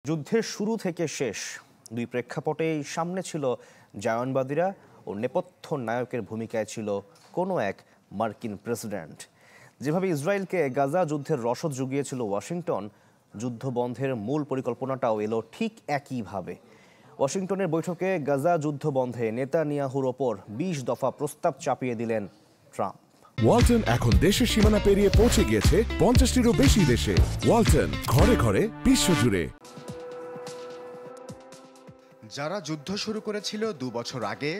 যুদ্ধের শুরু থেকে শেষ দুই প্রেক্ষাপটেই সামনে ছিল জায়নবাদীরা ও নেপথ্য নায়কের ভূমিকায় ছিল কোনো এক মার্কিন প্রেসিডেন্ট। যেভাবে ইসরায়েলকে গাজা যুদ্ধের রসদ জুগিয়েছিল ওয়াশিংটন, যুদ্ধ বন্ধের মূল পরিকল্পনাটাও এলো ঠিক একইভাবে। ওয়াশিংটনের বৈঠকে গাজা যুদ্ধ বন্ধে নেতানিয়াহুর ওপর ২০ দফা প্রস্তাব চাপিয়ে দিলেন ট্রাম্প। ওয়ালটন এখন দেশের সীমানা পেরিয়ে পৌঁছে গিয়েছে ৫০টিরও বেশি দেশে। ওয়ালটন, ঘরে ঘরে বিশ্বজুড়ে। যারা যুদ্ধ শুরু করেছিল ২ বছর আগে,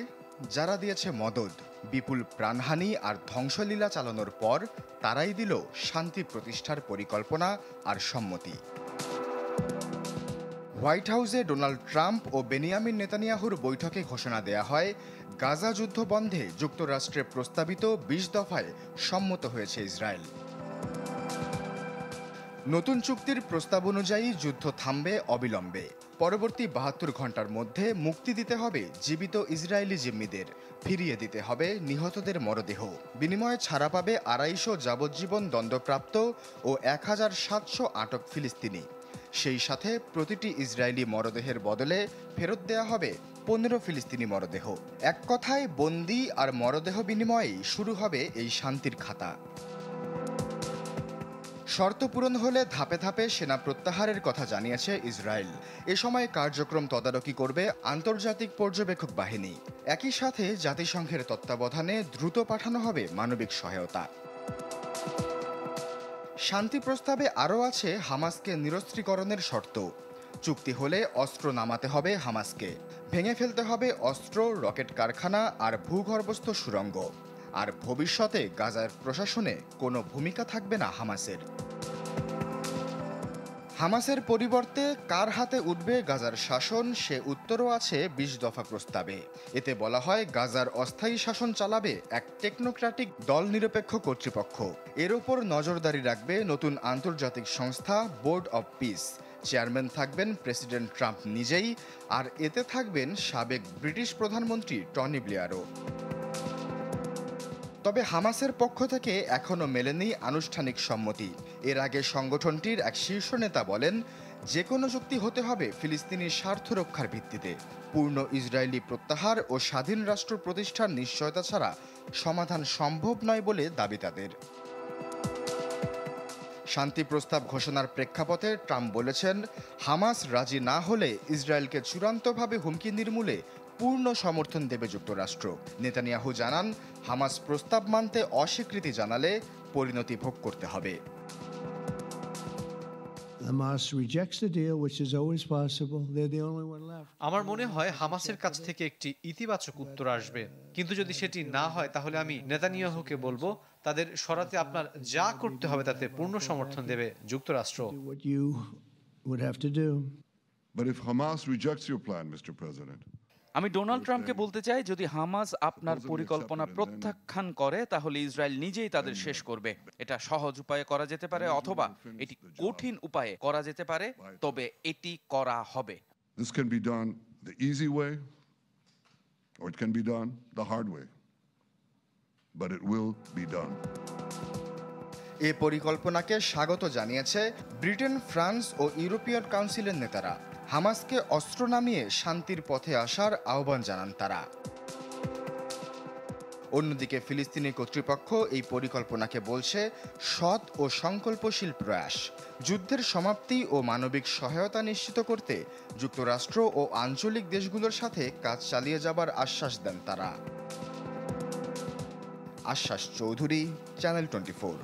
যারা দিয়েছে মদদ, বিপুল প্রাণহানি আর ধ্বংসলীলা চালানোর পর তারাই দিল শান্তি প্রতিষ্ঠার পরিকল্পনা আর সম্মতি। হোয়াইট হাউসে ডোনাল্ড ট্রাম্প ও বেনিয়ামিন নেতানিয়াহুর বৈঠকে ঘোষণা দেয়া হয়, গাজা যুদ্ধ বন্ধে যুক্তরাষ্ট্রের প্রস্তাবিত ২০ দফায় সম্মত হয়েছে ইসরায়েল। নতুন চুক্তির প্রস্তাব অনুযায়ী যুদ্ধ থামবে অবিলম্বে। পরবর্তী ৭২ ঘন্টার মধ্যে মুক্তি দিতে হবে জীবিত ইসরায়েলি জিম্মিদের, ফিরিয়ে দিতে হবে নিহতদের মরদেহ। বিনিময়ে ছাড়া পাবে ২৫০ যাবজ্জীবন দণ্ডপ্রাপ্ত ও ১৭০০ আটক ফিলিস্তিনি। সেই সাথে প্রতিটি ইসরায়েলি মরদেহের বদলে ফেরত দেয়া হবে ১৫ ফিলিস্তিনি মরদেহ। এক কথায় বন্দি আর মরদেহ বিনিময়েই শুরু হবে এই শান্তির খাতা। শর্ত পূরণ হলে ধাপে ধাপে সেনা প্রত্যাহারের কথা জানিয়েছে ইসরায়েল। এ সময় কার্যক্রম তদারকি করবে আন্তর্জাতিক পর্যবেক্ষক বাহিনী। একই সাথে জাতিসংঘের তত্ত্বাবধানে দ্রুত পাঠানো হবে মানবিক সহায়তা। শান্তি প্রস্তাবে আরও আছে হামাসকে নিরস্ত্রীকরণের শর্ত। চুক্তি হলে অস্ত্র নামাতে হবে হামাসকে, ভেঙে ফেলতে হবে অস্ত্র, রকেট কারখানা আর ভূগর্ভস্থ সুড়ঙ্গ। আর ভবিষ্যতে গাজার প্রশাসনে কোনো ভূমিকা থাকবে না হামাসের। হামাসের পরিবর্তে কার হাতে উঠবে গাজার শাসন, সে উত্তরও আছে ২০ দফা প্রস্তাবে। এতে বলা হয়, গাজার অস্থায়ী শাসন চালাবে এক টেকনোক্র্যাটিক দল নিরপেক্ষ কর্তৃপক্ষ। এর ওপর নজরদারি রাখবে নতুন আন্তর্জাতিক সংস্থা বোর্ড অব পিস। চেয়ারম্যান থাকবেন প্রেসিডেন্ট ট্রাম্প নিজেই, আর এতে থাকবেন সাবেক ব্রিটিশ প্রধানমন্ত্রী টনি ব্লেয়ারও। তবে হামাসের পক্ষ থেকে এখনও মেলেনি আনুষ্ঠানিক সম্মতি। এর আগে সংগঠনটির এক শীর্ষ নেতা বলেন, যে কোনো চুক্তি হতে হবে ফিলিস্তিনির স্বার্থ রক্ষার ভিত্তিতে। পূর্ণ ইসরায়েলি প্রত্যাহার ও স্বাধীন রাষ্ট্র প্রতিষ্ঠার নিশ্চয়তা ছাড়া সমাধান সম্ভব নয় বলে দাবি তাদের। শান্তি প্রস্তাব ঘোষণার প্রেক্ষাপটে ট্রাম্প বলেছেন, হামাস রাজি না হলে ইসরায়েলকে চূড়ান্তভাবে হুমকি নির্মূলে পূর্ণ সমর্থন দেবে যুক্তরাষ্ট্র। নেতানিয়াহু জানান, হামাস প্রস্তাব মানতে অস্বীকৃতি জানালে পরিণতি ভোগ করতে হবে। আমার মনে হয় হামাসের কাছ থেকে একটি ইতিবাচক উত্তর আসবে, কিন্তু যদি সেটি না হয় তাহলে আমি নেতানিয়াহুকে বলবো, তাদের সরাতে আপনার যা করতে হবে তাতে পূর্ণ সমর্থন দেবে যুক্তরাষ্ট্র। আমি ডোনাল্ড ট্রাম্পকে বলতে চাই, যদি হামাস আপনার পরিকল্পনা প্রত্যাখ্যান করে তাহলে ইসরায়েল নিজেই তাদের শেষ করবে। এটা সহজ উপায়ে করা যেতে পারে অথবা এটি কঠিন উপায়ে করা যেতে পারে, তবে এটি করা হবে। This can be done the easy way or it can be done the hard way, but it will be done. এ পরিকল্পনাকে স্বাগত জানিয়েছে ব্রিটেন, ফ্রান্স ও ইউরোপিয়ান কাউন্সিলের নেতারা। হামাসকে অস্ত্র নামিয়ে শান্তির পথে আসার আহ্বান জানান তারা। অন্যদিকে ফিলিস্তিনি কর্তৃপক্ষ এই পরিকল্পনাকে বলছে সৎ ও সংকল্পশীল প্রয়াস। যুদ্ধের সমাপ্তি ও মানবিক সহায়তা নিশ্চিত করতে যুক্তরাষ্ট্র ও আঞ্চলিক দেশগুলোর সাথে কাজ চালিয়ে যাবার আশ্বাস দেন তারা। আশ্বাস চৌধুরী, চ্যানেল 24।